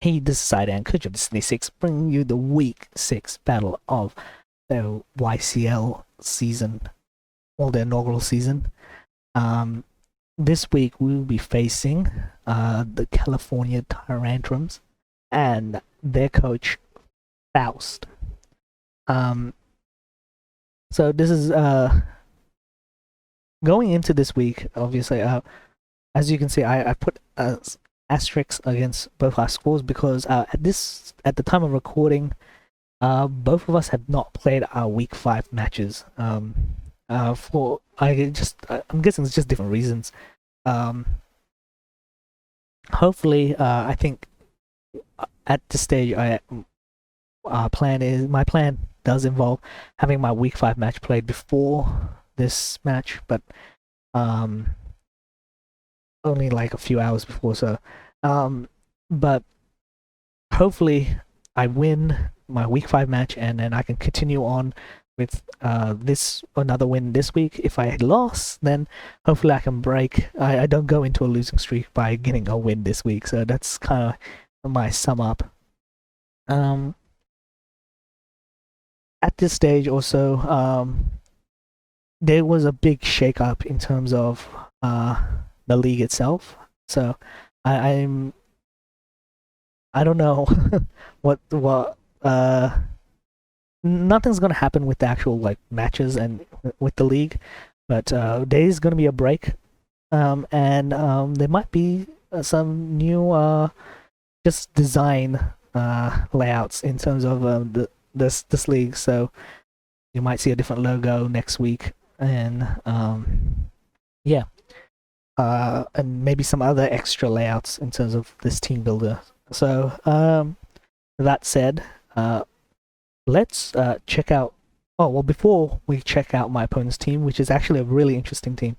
Hey, this is Sidean, coach of Destiny 6, bringing you the Week 6 battle of the YCL season, or the inaugural season. Um, this week we will be facing the California Tyrantrums and their coach, Faust. So this is going into this week, obviously, as you can see, I put asterisks against both our scores because at the time of recording, both of us have not played our week 5 matches. I'm guessing it's just different reasons. Hopefully, I think at this stage, my plan does involve having my week 5 match played before this match, but only like a few hours before. So, but hopefully I win my week 5 match and then I can continue on with another win this week. If I lost, then hopefully I can break. I don't go into a losing streak by getting a win this week. So that's kind of my sum up. At this stage also, there was a big shake-up in terms of the league itself. So I don't know what nothing's gonna happen with the actual like matches and with the league, but there is gonna be a break, and there might be some new just design layouts in terms of this league. So you might see a different logo next week, and yeah. And maybe some other extra layouts in terms of this team builder. So, that said, let's check out. Oh, well, before we check out my opponent's team, which is actually a really interesting team,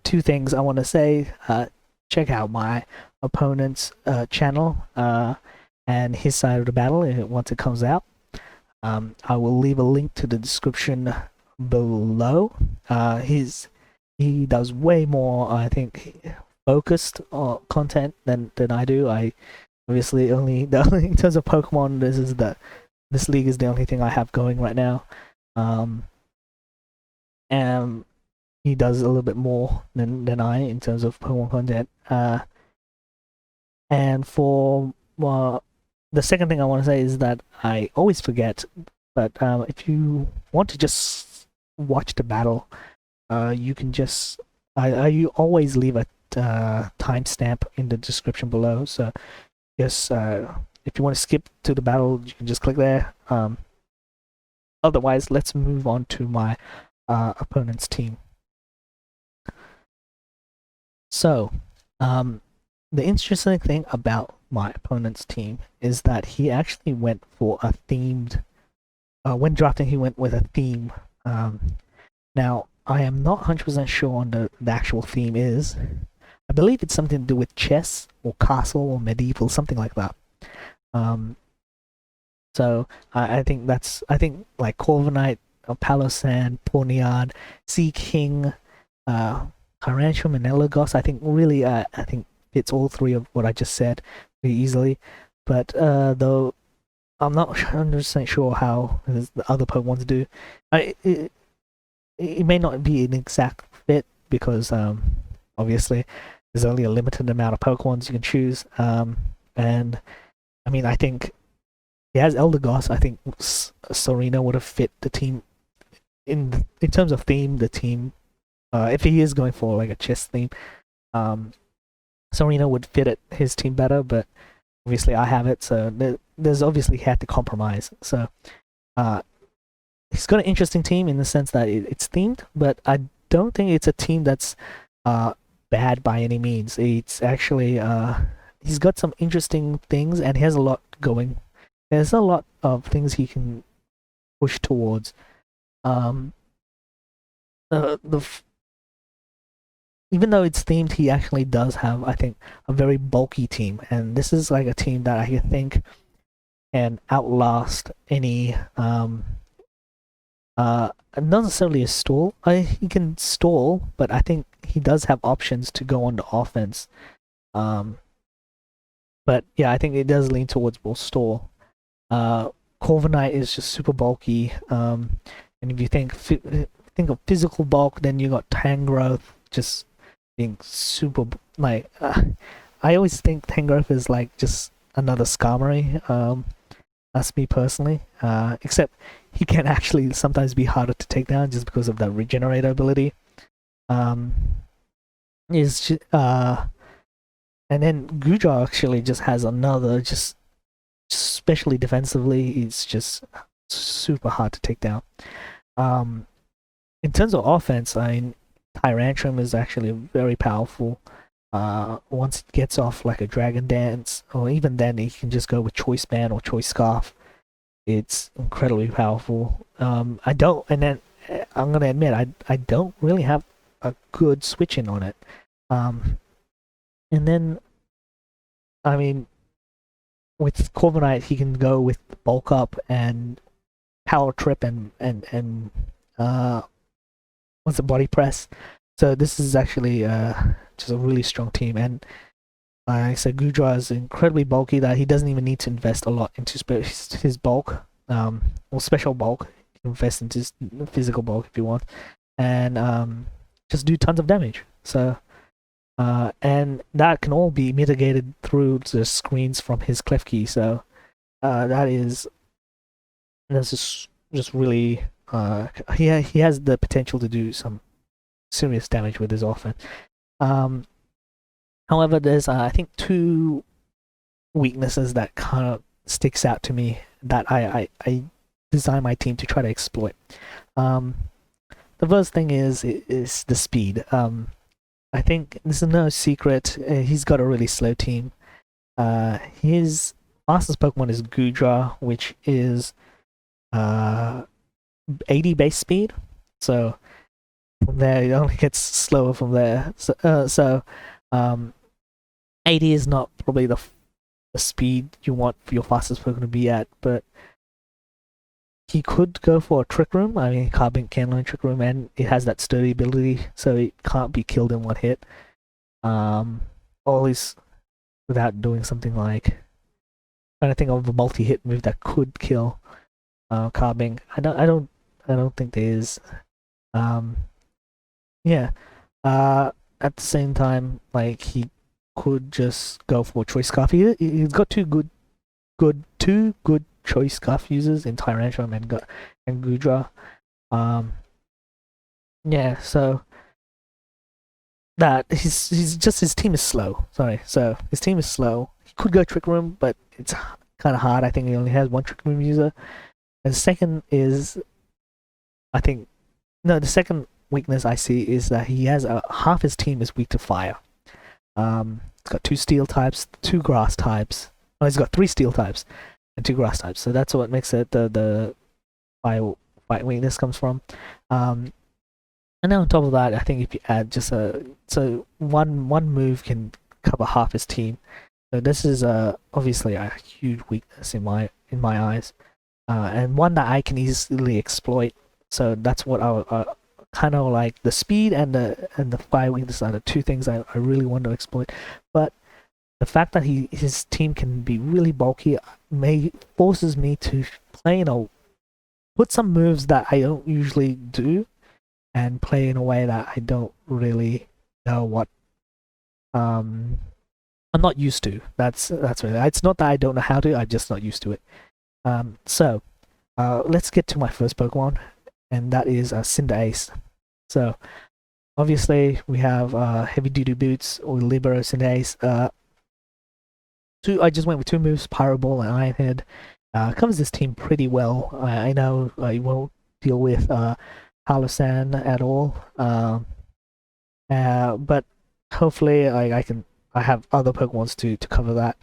two things I want to say. Check out my opponent's channel and his side of the battle once it comes out. I will leave a link to the description below. He does way more, I think, focused content than I do. I obviously only in terms of Pokemon, this league is the only thing I have going right now. And he does a little bit more than I in terms of Pokemon content. And for the second thing I want to say is that I always forget, but if you want to just watch the battle, you can just you always leave a timestamp in the description below. So just if you want to skip to the battle, you can just click there. Otherwise, let's move on to my opponent's team. So the interesting thing about my opponent's team is that he actually went for a themed. When drafting, he went with a theme. Now, I am not 100% sure on the actual theme is. I believe it's something to do with chess or castle or medieval, something like that. So I think like Corviknight, Palossand, Poniard, Sea King, Tyrantrum, and Elagos. I think really I think fits all three of what I just said pretty easily. But though I'm not 100% sure how the other Pokemon do. It may not be an exact fit because obviously there's only a limited amount of Pokemons you can choose. And I mean, I think he has Eldegoss. I think Serena would have fit the team in terms of theme. The team, if he is going for like a chess theme, Serena would fit his team better. But obviously, I have it, so there's obviously had to compromise. So he's got an interesting team in the sense that it's themed, but I don't think it's a team that's bad by any means. It's actually he's got some interesting things and he has a lot going. There's a lot of things he can push towards. Even though it's themed, he actually does have, I think, a very bulky team, and this is like a team that I think can outlast any not necessarily a stall. He can stall, but I think he does have options to go on the offense. But yeah, I think it does lean towards more store. Corviknight is just super bulky. And if you think of physical bulk, then you got Tangrowth just being super like. I always think Tangrowth is like just another Skarmory. That's me personally. Except he can actually sometimes be harder to take down just because of the regenerator ability. Is and then Gujar actually just has another just especially defensively, it's just super hard to take down. In terms of offense, I mean, Tyrantrum is actually very powerful. Once it gets off like a Dragon Dance, or even then, you can just go with Choice Band or Choice Scarf. It's incredibly powerful. I don't, and then I'm gonna admit, I don't really have a good switch in on it. And then, I mean, with Corviknight, he can go with bulk up and power trip and what's the body press. So this is actually just a really strong team. And like I said, Gudra is incredibly bulky that he doesn't even need to invest a lot into his bulk, or special bulk. He can invest into his physical bulk if you want, and just do tons of damage. So. And that can all be mitigated through the screens from his Klefki. So that's just really he has the potential to do some serious damage with his offense. However, there's I think two weaknesses that kind of sticks out to me that I design my team to try to exploit. The first thing is the speed. I think this is no secret. He's got a really slow team. His fastest Pokemon is Gudra, which is 80 base speed. So from there, it only gets slower from there. So 80 is not probably the speed you want for your fastest Pokemon to be at, but he could go for a Trick Room. I mean, Carbink can learn Trick Room, and it has that sturdy ability, so it can't be killed in one hit. Always without doing something like trying to think of a multi-hit move that could kill Carbink. I don't think there is. Yeah. At the same time, like he could just go for Choice Scarf. He's got two good Choice Scarf users in Tyrantrum and Gudra. Yeah, so that his team is slow. Sorry, so his team is slow. He could go Trick Room, but it's kind of hard. I think he only has one Trick Room user. And the second is, the second weakness I see is that he has half his team is weak to fire. He's got 2 steel types, 2 grass types. Oh, he's got 3 steel types and 2 grass types. So that's what makes it the fire weakness comes from. And then on top of that, I think if you add just one move can cover half his team. So this is obviously a huge weakness in my eyes, and one that I can easily exploit. So that's what I kind of like. The speed and the fire weakness are the two things I really want to exploit. But the fact that his team can be really bulky forces me to play put some moves that I don't usually do, and play in a way that I don't really know what I'm not used to. That's really. It's not that I don't know how to. I'm just not used to it. So let's get to my first Pokemon, and that is Cinderace. So obviously we have heavy duty boots or Libero Cinderace. I just went with 2 moves, Pyro Ball and Iron Head. Covers this team pretty well. I know I won't deal with Halosan at all. But hopefully I have other Pokemons to cover that.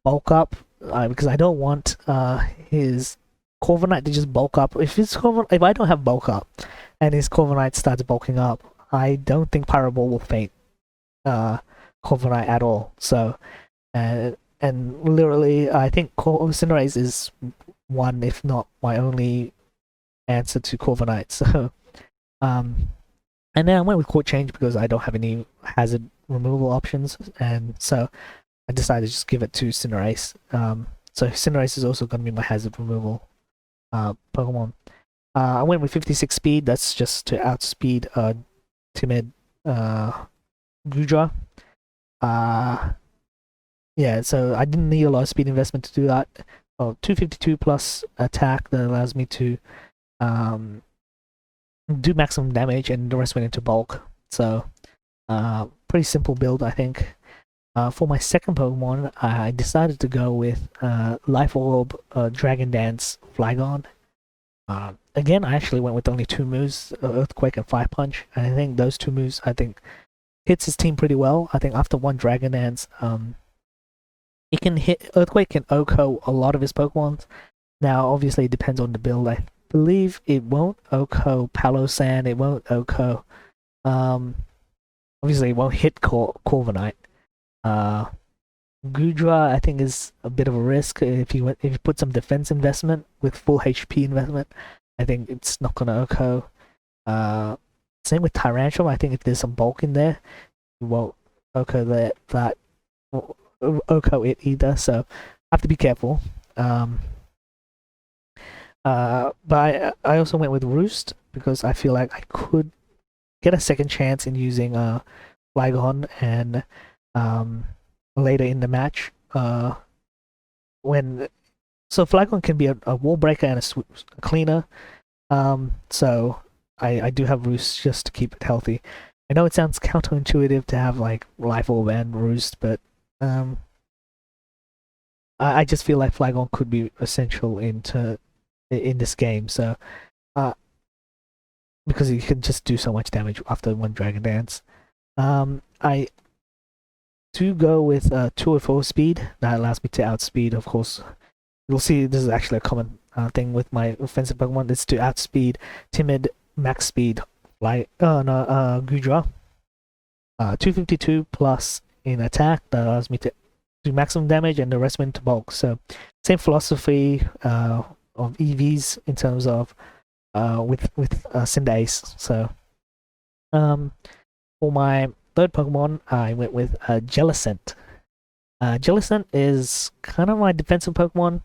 Bulk up, because I don't want his Corviknight to just bulk up. If I don't have bulk up and his Corviknight starts bulking up, I don't think Pyro Ball will faint Corviknight at all. So and literally I think Cinderace is one, if not my only answer to Corviknight. So and then I went with Court Change because I don't have any hazard removal options, and so I decided to just give it to Cinderace. So Cinderace is also going to be my hazard removal Pokemon. I went with 56 speed. That's just to outspeed timid Gudra. Yeah, so I didn't need a lot of speed investment to do that. 252 plus attack that allows me to do maximum damage, and the rest went into bulk. So pretty simple build, I think. For my second Pokemon, I decided to go with Life Orb, Dragon Dance, Flygon. Again, I actually went with only 2 moves, Earthquake and Fire Punch. And I think those 2 moves, hits his team pretty well. I think after one Dragon Dance, it can hit Earthquake can OHKO a lot of his Pokemons. Now, obviously, it depends on the build. I believe it won't OHKO Palossand. It won't OHKO. Obviously, it won't hit Corviknight. Gudra, I think, is a bit of a risk if you put some defense investment with full HP investment. I think it's not gonna OHKO. Same with Tyrantrum. I think if there's some bulk in there, you won't OHKO that OHKO it either. So I have to be careful. But I also went with Roost because I feel like I could get a second chance in using Flygon and later in the match so Flygon can be a wall breaker and a cleaner, so I do have Roost just to keep it healthy. I know it sounds counterintuitive to have like Life Orb and Roost, but I just feel like Flygon could be essential in this game, so because you can just do so much damage after one Dragon Dance. I do go with 204 speed. That allows me to outspeed, of course. You'll see this is actually a common thing with my offensive Pokemon. It's to outspeed timid max speed Gudra. 252 plus in attack. That allows me to do maximum damage and the rest went to bulk. So same philosophy of EVs in terms of with Cinderace. So for my third Pokemon, I went with Jellicent. Jellicent is kind of my defensive Pokemon.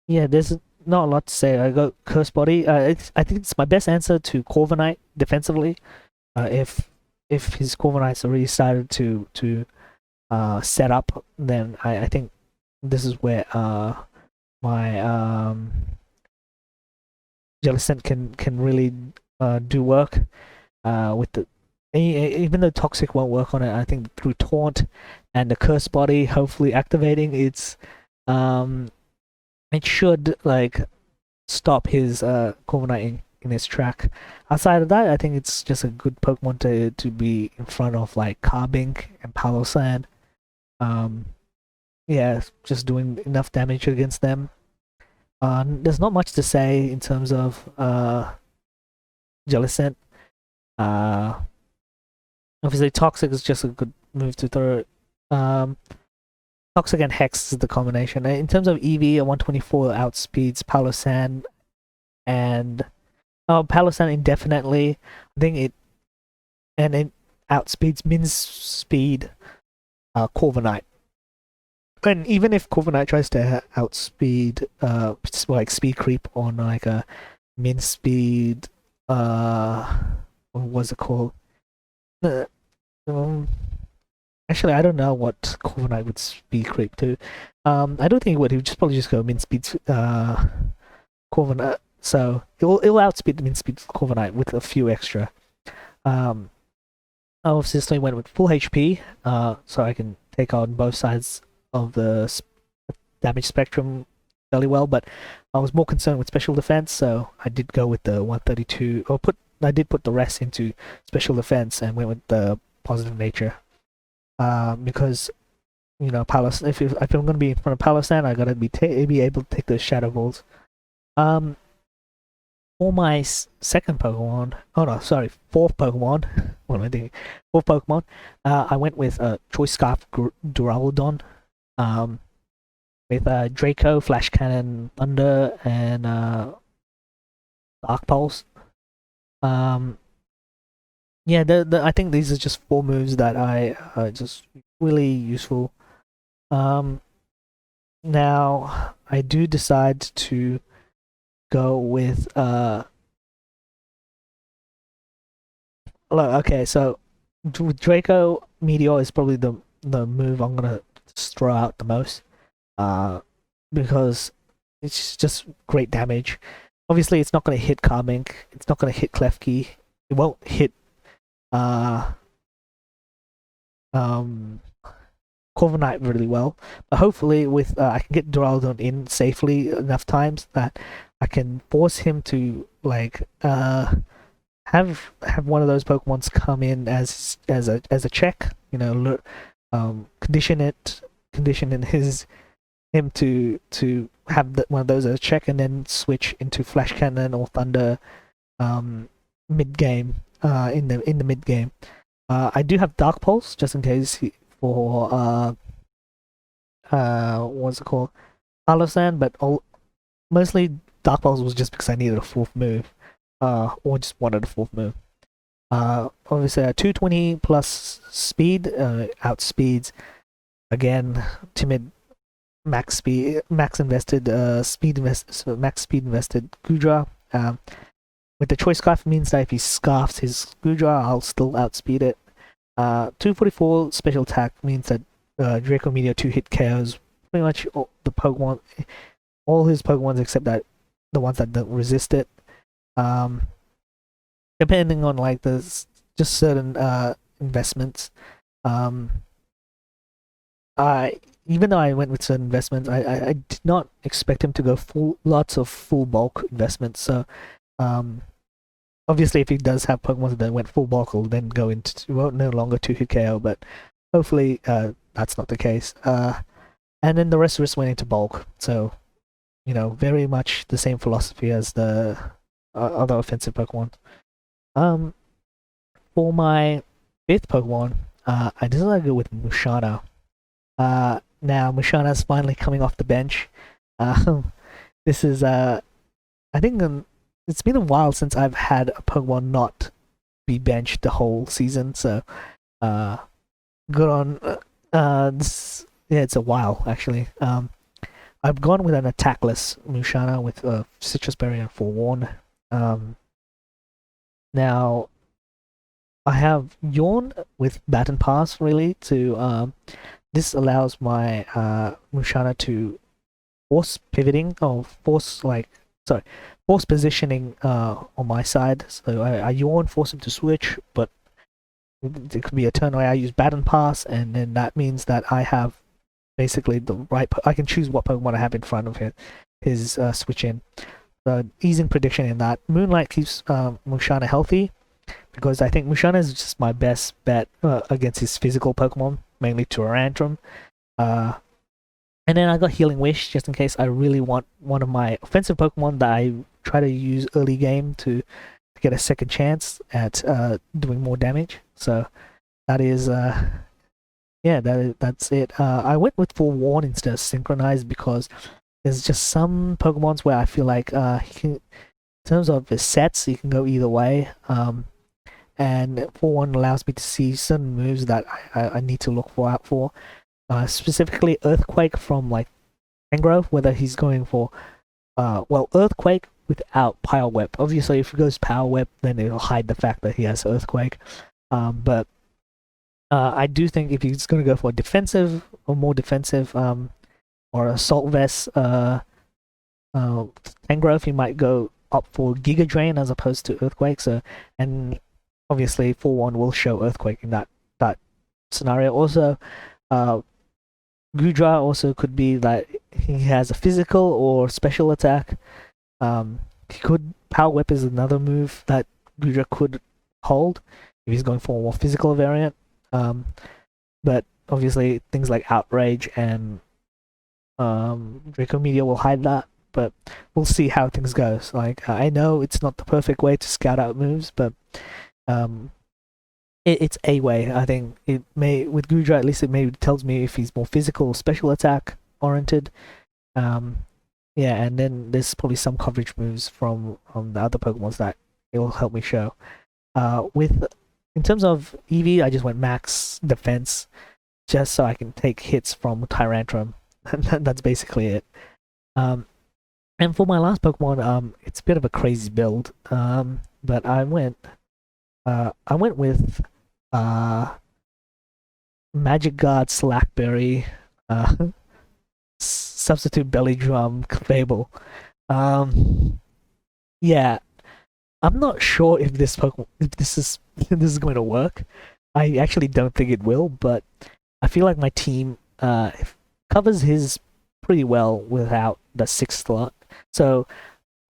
Yeah, there's not a lot to say. I got Curse Body. I think it's my best answer to Corviknight defensively. If his Corviknight's already started to set up, then I think this is where my Jellicent can really do work. With the even though Toxic won't work on it, I think through Taunt and the Curse Body hopefully activating, it should like stop his Corviknight in his track. Outside of that, I think it's just a good Pokemon to be in front of like Carbink and Palossand. Yeah, just doing enough damage against them. There's not much to say in terms of Jellicent. Obviously Toxic is just a good move to throw. Toxic and Hex is the combination. In terms of EV, a 124 outspeeds Palossand and Palossand indefinitely. I think it outspeeds min speed Corviknight. And even if Corviknight tries to outspeed like speed creep on like a min speed what was it called? Actually, I don't know what Corviknight would speed creep to. I don't think it would. He would just probably just go min speed Corviknight. So it'll outspeed min speed Corviknight with a few extra. I obviously went with full HP, so I can take on both sides of the damage spectrum fairly well. But I was more concerned with special defense, so I did go with the 132. I did put the rest into special defense and went with the positive nature. Because if I'm going to be in front of Palossand, I gotta be able to take the Shadow Balls. For my second Pokemon, fourth Pokemon. What am I doing? Fourth Pokemon. I went with Choice Scarf Duraludon. With DRACO, Flash Cannon, Thunder, and Dark Pulse. Yeah, I think these are just 4 moves that I just really useful. Now I do decide to go with okay, so with Draco, Meteor is probably the move I'm gonna just throw out the most. Because it's just great damage. Obviously, it's not gonna hit Carmink. It's not gonna hit Klefki. It won't hit uh um Corviknight really well. But hopefully, with I can get Duraludon in safely enough times that I can force him to like have one of those Pokemons come in as a check. You know, condition in him to have one of those as a check, and then switch into Flash Cannon or Thunder mid game. In the mid game, I do have Dark Pulse just in case for what's it called, Alosand, but mostly Dark Pulse was just because I needed a fourth move, or just wanted a fourth move. Obviously, 220 plus speed outspeeds again timid max speed, max invested max speed invested Gudra. With the choice scarf means that if he scarfs his Gudra, I'll still outspeed it. 244 special attack means that Draco Meteor 2 hit KOs pretty much all his Pokemons except that the ones that don't resist it. Depending on like the just certain investments. I Even though I went with certain investments, I did not expect him to go lots of full bulk investments. So, obviously, if he does have Pokemon that went full bulk, will then go into no longer 2-hit KO. But hopefully, that's not the case. And then the rest went into bulk. So, very much the same philosophy as the other offensive Pokemon. For my fifth Pokemon, I decided to go with Mushana. Now Mushana's finally coming off the bench. This is I think it's been a while since I've had a Pokemon not be benched the whole season. So, good on yeah, it's a while actually. I've gone with an attackless Mushana with Citrus Berry and Forewarn. Now I have Yawn with Baton Pass really to this allows my Mushana to force pivoting or force positioning on my side. So I Yawn, force him to switch, but it could be a turn where I use Baton Pass, and then that means that I have basically I can choose what Pokemon I have in front of his switch in. So easing prediction in that. Moonlight keeps Mushana healthy, because I think Mushana is just my best bet against his physical Pokemon, mainly Tyrantrum. And then I got Healing Wish just in case I really want one of my offensive Pokemon that I try to use early game to get a second chance at doing more damage. So that is that's it. I went with Forewarn instead of Synchronized because there's just some Pokemons where I feel like in terms of his sets, he can go either way. And Forewarn allows me to see certain moves that I need to look out for. Specifically Earthquake from like Tangrowth, whether he's going for Earthquake without Power Whip. Obviously if he goes Power Whip, then it'll hide the fact that he has Earthquake. But I do think if he's going to go for a defensive or more defensive or Assault Vest Tangrowth, he might go up for Giga Drain as opposed to Earthquake. So, and obviously Forewarn will show Earthquake in that scenario. Also Gudra also could be that he has a physical or special attack. He could Power Whip is another move that Gudra could hold if he's going for a more physical variant. But obviously things like Outrage and Draco Meteor will hide that. But we'll see how things go. So, like I know it's not the perfect way to scout out moves, but it's a way. I think it may with Gudra at least it maybe tells me if he's more physical or special attack oriented. And then there's probably some coverage moves from the other Pokemons that it will help me show. In terms of Eevee, I just went max defense. just so I can take hits from Tyrantrum. That's basically it. And for my last Pokemon, it's a bit of a crazy build. But I went with Magic Guard, Slackberry, substitute Belly Drum, Fable. Yeah, I'm not sure if this Pokemon, if this is this is going to work. I actually don't think it will, but I feel like my team covers his pretty well without the 6th slot. So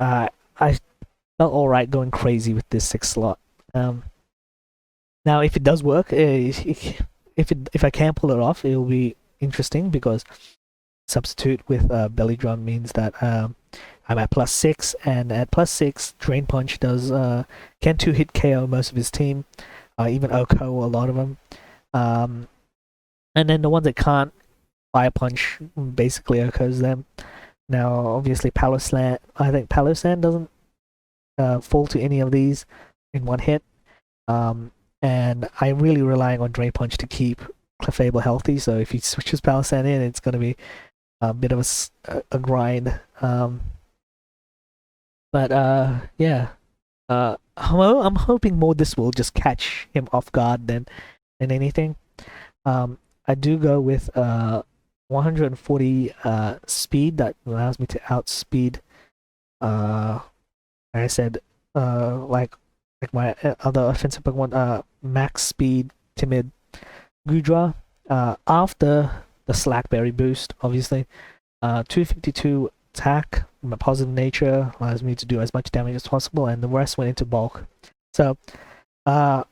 I felt alright going crazy with this 6th slot. Now, if it does work, if I can pull it off, it will be interesting because substitute with Belly Drum means that I'm at +6, and at +6, Drain Punch does can 2-hit KO most of his team, even Oko, a lot of them. And then the ones that can't, Fire Punch basically Okos them. Now, obviously, Palossand, I think Palossand doesn't fall to any of these in one hit. And I'm really relying on Drain Punch to keep Clefable healthy, so if he switches Palossand in, it's going to be a bit of a grind. But yeah. I'm hoping more this will just catch him off guard than anything. I do go with 140 speed that allows me to outspeed like I said, like my other offensive Pokemon, max speed timid Gudra, after the Slackberry boost, obviously. 252 attack, my positive nature allows me to do as much damage as possible, and the rest went into bulk. So yeah,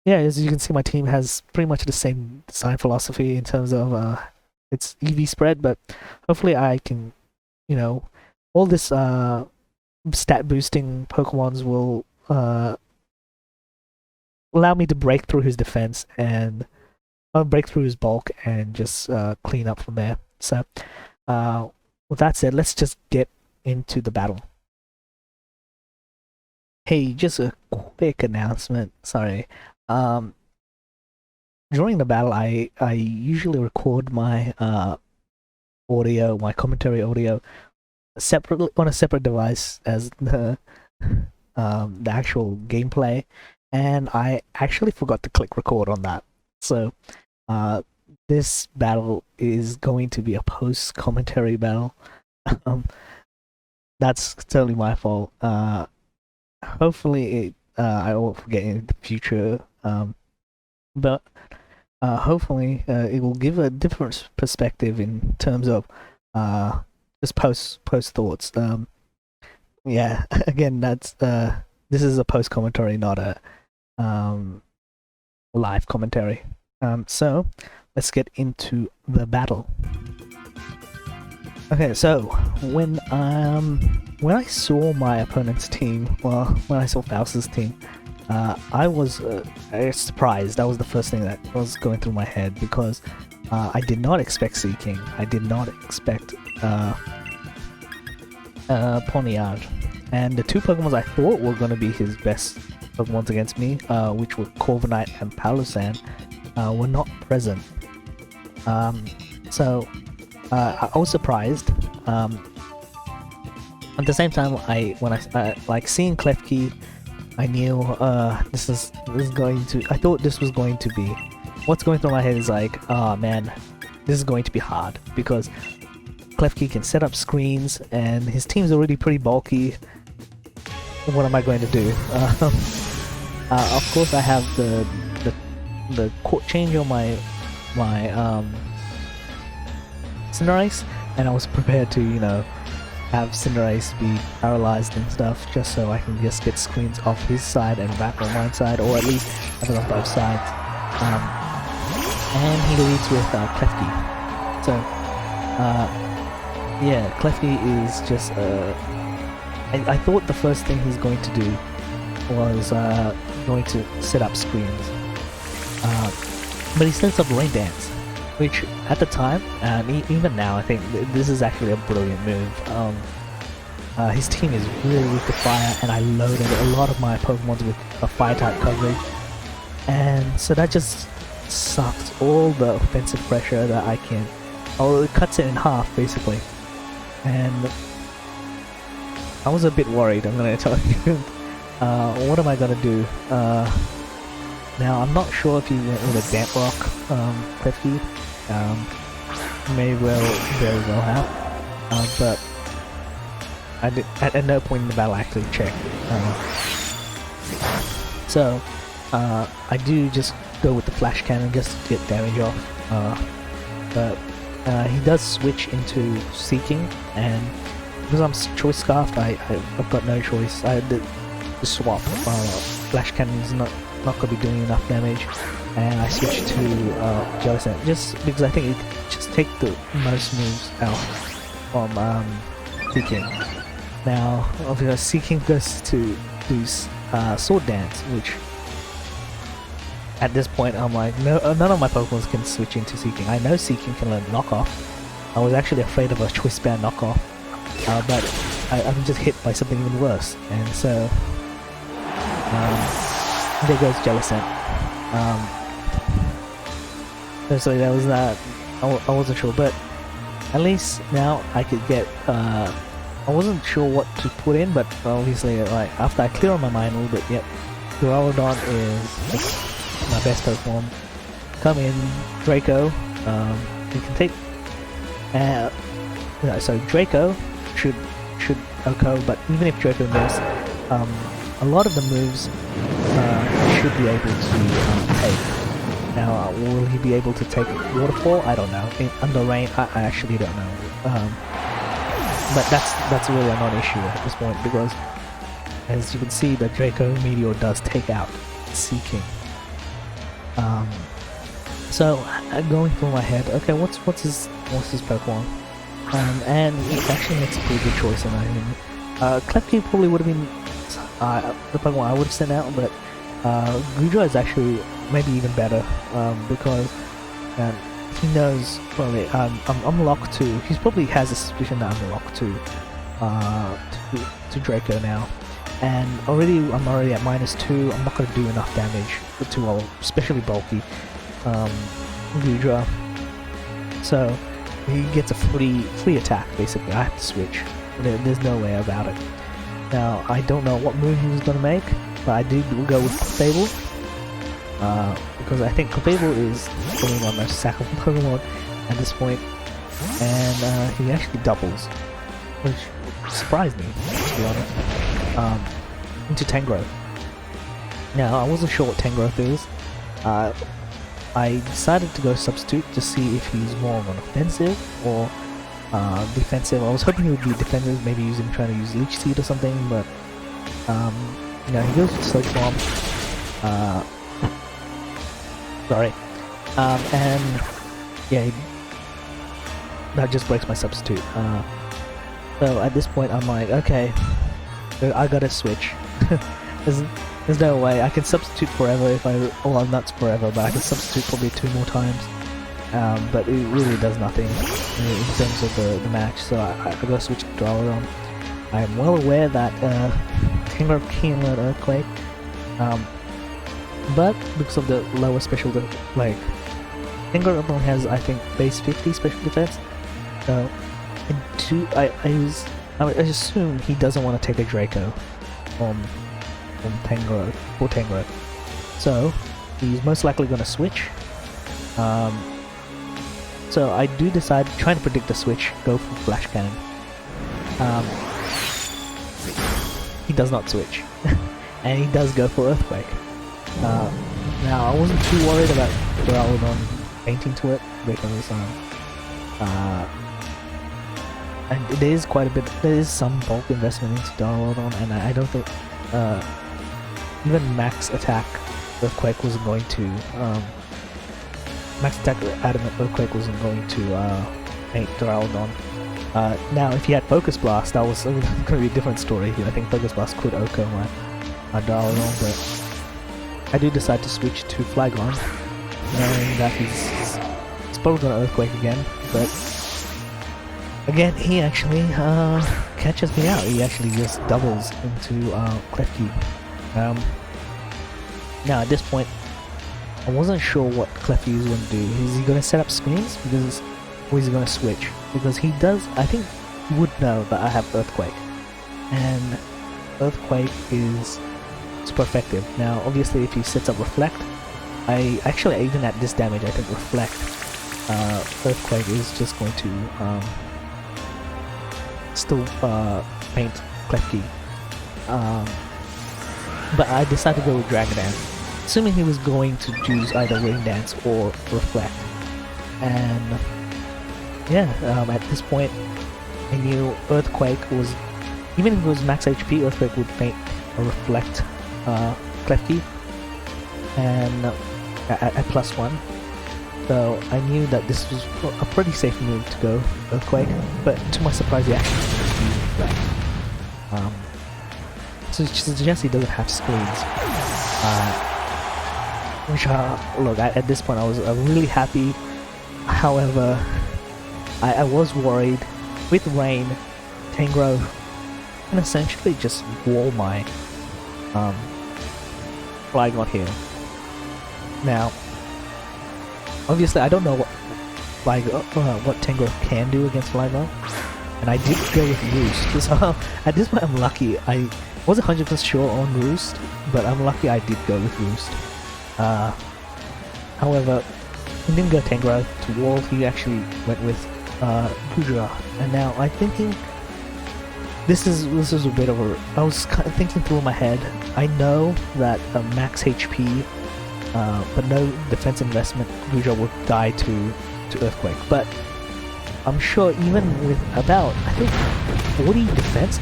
as you can see, my team has pretty much the same design philosophy in terms of its EV spread, but hopefully I can, you know, all this stat boosting Pokemons will allow me to break through his defense and break through his bulk and just clean up from there. So with that said, let's just get into the battle. Hey, just a quick announcement. Sorry. During the battle, I usually record my audio, my commentary audio, separately on a separate device as the actual gameplay, and I actually forgot to click record on that. So this battle is going to be a post commentary battle. That's totally my fault. Hopefully I won't forget in the future. But hopefully it will give a different perspective in terms of just post thoughts. Yeah, again, that's this is a post commentary, not a live commentary. So let's get into the battle. Okay, so when I saw my opponent's team, well, when I saw Faust's team, I was surprised. That was the first thing that was going through my head, because I did not expect Seaking. I did not expect Poniard. And the two Pokemons I thought were going to be his best Pokemons against me, which were Corviknight and Palossand, were not present. So I was surprised. At the same time, when I like seeing Klefki, I knew this is going to. I thought this was going to be. What's going through my head is like, oh man, this is going to be hard, because Klefki can set up screens, and his team's already pretty bulky. What am I going to do? Of course, I have the court change on my Cinderace, and I was prepared to, you know, have Cinderace be paralyzed and stuff, just so I can just get screens off his side and back on my side, or at least have it on both sides. And he leads with Klefki. So yeah, Klefki is just I thought the first thing he's going to do was going to set up screens, but he sets up Rain Dance, which at the time, and even now, I think this is actually a brilliant move. His team is really weak to fire, and I loaded a lot of my Pokemon with a fire type coverage, and so that just sucks all the offensive pressure that I can. Oh, it cuts it in half basically, and I was a bit worried. I'm gonna tell you. What am I gonna do? Now I'm not sure if he went with a damp rock cliff key. May very well have, but I did at no point in the battle I actually checked. So I do just go with the flash cannon just to get damage off. But he does switch into seeking, and because I'm choice scarfed, I've got no choice. I had to swap. Flash cannon's not gonna be doing enough damage, and I switched to Jellicent just because I think it just take the most moves out from seeking. Now, obviously, seeking goes to sword dance, which at this point I'm like, no, none of my Pokemon can switch into seeking. I know seeking can learn knockoff. I was actually afraid of a choice band knockoff, but I'm just hit by something even worse, and so there goes Jellicent. So that was that. I wasn't sure, but at least now I could get. I wasn't sure what to put in, but obviously, like after I clear on my mind a little bit, yep, Duraludon is my best Pokemon. Come in, DRACO. You can take. So DRACO should OHKO, but even if DRACO missed, a lot of the moves should be able to take. Now, will he be able to take Waterfall? I don't know. Under Rain, I actually don't know. But that's really a non-issue at this point, because as you can see, the DRACO Meteor does take out Seeking. So going through my head, okay, what's his Pokemon? And he actually makes a pretty good choice in my opinion. Klefki probably would have been the Pokemon I would have sent out, but Goodra is actually maybe even better, because he knows probably I'm locked to. He probably has a suspicion that I'm locked to DRACO now, and I'm already at -2. I'm not going to do enough damage to especially bulky Goodra. So he gets a free attack basically. I have to switch. There's no way about it. Now I don't know what move he was going to make, but I did go with Clefable. Because I think Clefable is probably my most sackable Pokemon at this point, and he actually doubles, which surprised me, to be honest, into Tangrowth. Now, I wasn't sure what Tangrowth is. I decided to go substitute to see if he's more of an offensive or defensive. I was hoping he would be defensive, maybe trying to use Leech Seed or something, but you know, he goes with Sludge Bomb. Sorry. And yeah, that just breaks my substitute. So at this point I'm like, okay, I gotta switch. there's no way. I can substitute forever if well, not forever, but I can substitute probably 2 more times. But it really does nothing in terms of the match, so I gotta switch to Duraludon. I am well aware that Tangrowth can learn Earthquake. But because of the lower special, like Tangrowth has, I think, base 50 special defense. So I assume he doesn't want to take a DRACO from Tangrowth. So he's most likely going to switch. So I do decide, trying to predict the switch, go for Flash Cannon. He does not switch, and he does go for Earthquake. Now I wasn't too worried about Duraludon painting to it, because and there is quite a bit, there is some bulk investment into Duraludon, and I don't think even max attack Earthquake wasn't going to max attack Adamant Earthquake wasn't going to paint Duraludon. Now if he had Focus Blast, that was going to be a different story. I think Focus Blast could OHKO my Duraludon, but I do decide to switch to Flygon, knowing that he's probably going to Earthquake again, but again, he actually catches me out. He actually just doubles into Klefki. Now at this point, I wasn't sure what Clefty is going to do. Is he going to set up screens or is he going to switch? Because he does, I think he would know that I have Earthquake. And Earthquake is super effective. Now obviously if he sets up Reflect, even at this damage I think Reflect, Earthquake is just going to still paint Klefki. But I decided to go with Dragon Dance, assuming he was going to choose either Rain Dance or Reflect. And yeah, at this point I knew Earthquake was, even if it was max HP, Earthquake would paint a Reflect Klefki and at +1. So I knew that this was a pretty safe move to go Earthquake, but to my surprise he actually used Reflect. So it suggests he doesn't have screens. Which look, at this point I was really happy. However, I was worried with Rain, Tangrowth can essentially just wall my Flygon here. Now, obviously I don't know what Tangrowth can do against Flygon, and I did go with Roost. So at this point I'm lucky. I wasn't 100% sure on Roost, but I'm lucky I did go with Roost. However, he didn't go Tangrowth to wall, he actually went with Gudra. And now I'm thinking this is a bit of a, I was kind of thinking through my head. I know that max HP but no defense investment, Gudra would die to Earthquake. But I'm sure even with about, I think, 40 defense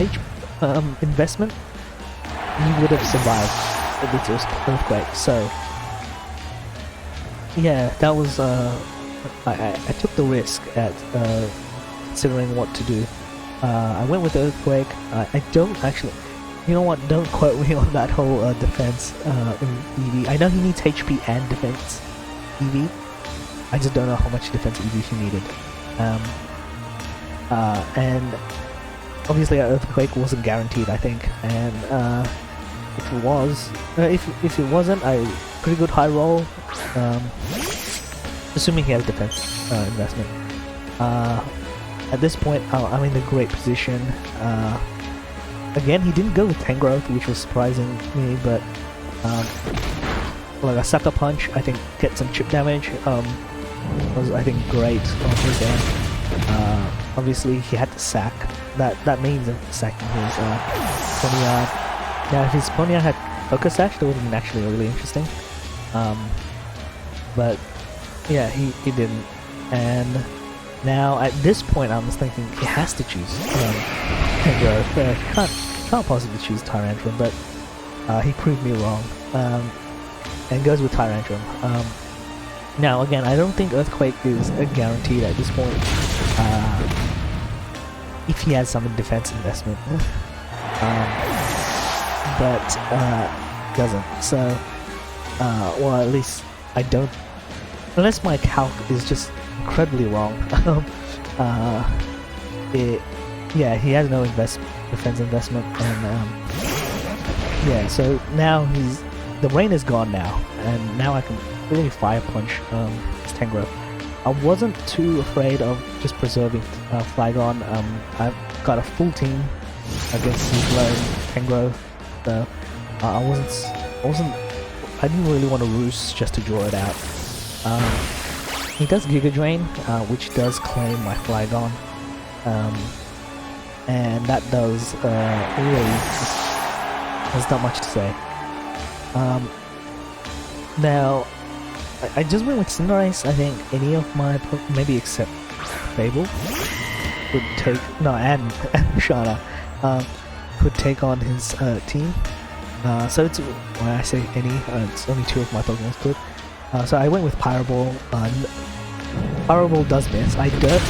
investment, he would have survived with Earthquake. So yeah, that was I took the risk at considering what to do. I went with Earthquake. I don't actually, you know what, don't quote me on that whole defense in EV. I know he needs HP and defense EV. I just don't know how much defense EV he needed. And obviously Earthquake wasn't guaranteed, I think, and if it was, if it wasn't, pretty good high roll, assuming he has defense investment. At this point, I'm in a great position. Again, he didn't go with Tangrowth, which was surprising me, but like a Sucker Punch, I think, get some chip damage, was, I think, great on his end. Obviously, he had to sack. That means sacking his Ponyard. Now, if his Ponyard had Focus Sash, that would have been actually really interesting. But yeah, he didn't. And now at this point, I was thinking he has to choose Tangrowth. Can't possibly choose Tyrantrum, but he proved me wrong. And goes with Tyrantrum. Now again, I don't think Earthquake is guaranteed at this point. If he has some defense investment, but doesn't. So, well, at least I don't. Unless my calc is just incredibly wrong. Yeah, he has no defense investment, and yeah. So now the rain is gone now, and now I can really fire punch his Tangrowth. I wasn't too afraid of just preserving Flygon. I've got a full team against his lone Tangrowth, so I didn't really want to Roost just to draw it out. He does Giga Drain, which does claim my Flygon, and that does really there's not much to say. Now, I just went with Cinderace. I think any of my maybe except Fable would take and Shana could take on his team. So it's, when I say any, it's only 2 of my Pokemon could. So I went with Pyro Ball. Pyro Ball does miss. I did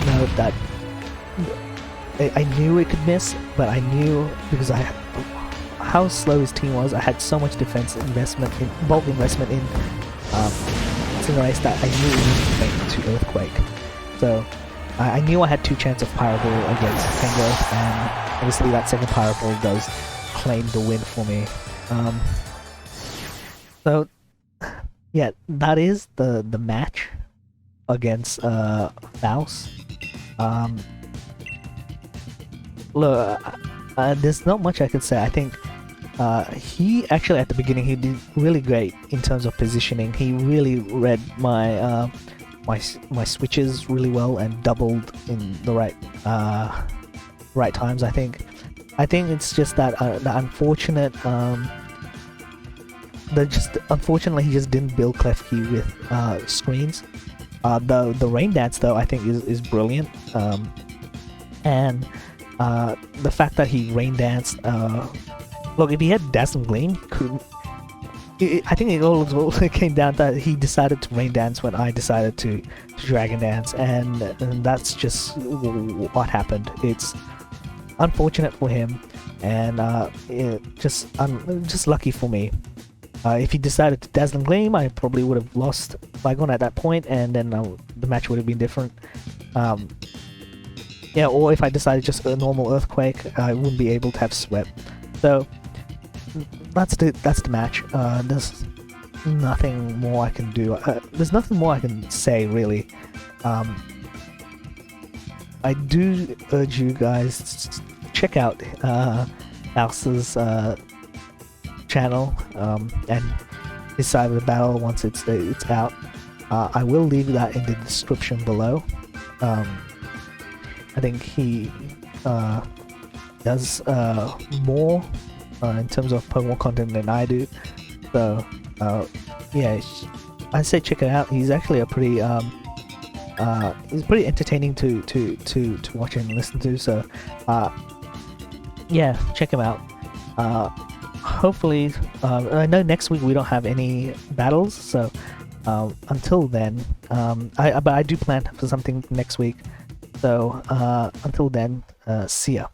know that. I knew it could miss, but I knew because how slow his team was. I had so much defense investment, bulk investment in Cinderace that I knew it would make to Earthquake. So I knew I had 2 chances of Pyro Ball against Tangrowth, and obviously that second Pyro Ball does claim the win for me. So yeah, that is the match against Faust. Um, Look, there's not much I could say. I think he actually at the beginning he did really great in terms of positioning. He really read my switches really well and doubled in the right times. I think it's just that the unfortunate unfortunately he just didn't build Clef Key with screens. The rain dance though I think is brilliant. And the fact that he rain danced, look, if he had Dazzling Gleam, I think it all came down that he decided to rain dance when I decided to dragon dance, and that's just what happened. It's unfortunate for him, and just lucky for me. If he decided to Dazzling Gleam, I probably would have lost Flygon at that point, and then the match would have been different. Yeah, or if I decided just a normal Earthquake, I wouldn't be able to have Swept. So that's the match. There's nothing more I can do. There's nothing more I can say really. I do urge you guys to check out Faust's channel and his side of the battle once it's out. I will leave that in the description below. I think he does more in terms of Pokemon content than I do. So yeah, I say check it out. He's actually a pretty he's pretty entertaining to watch and listen to. So yeah, check him out. Hopefully, I know next week we don't have any battles, so until then, but I do plan for something next week. So until then, see ya.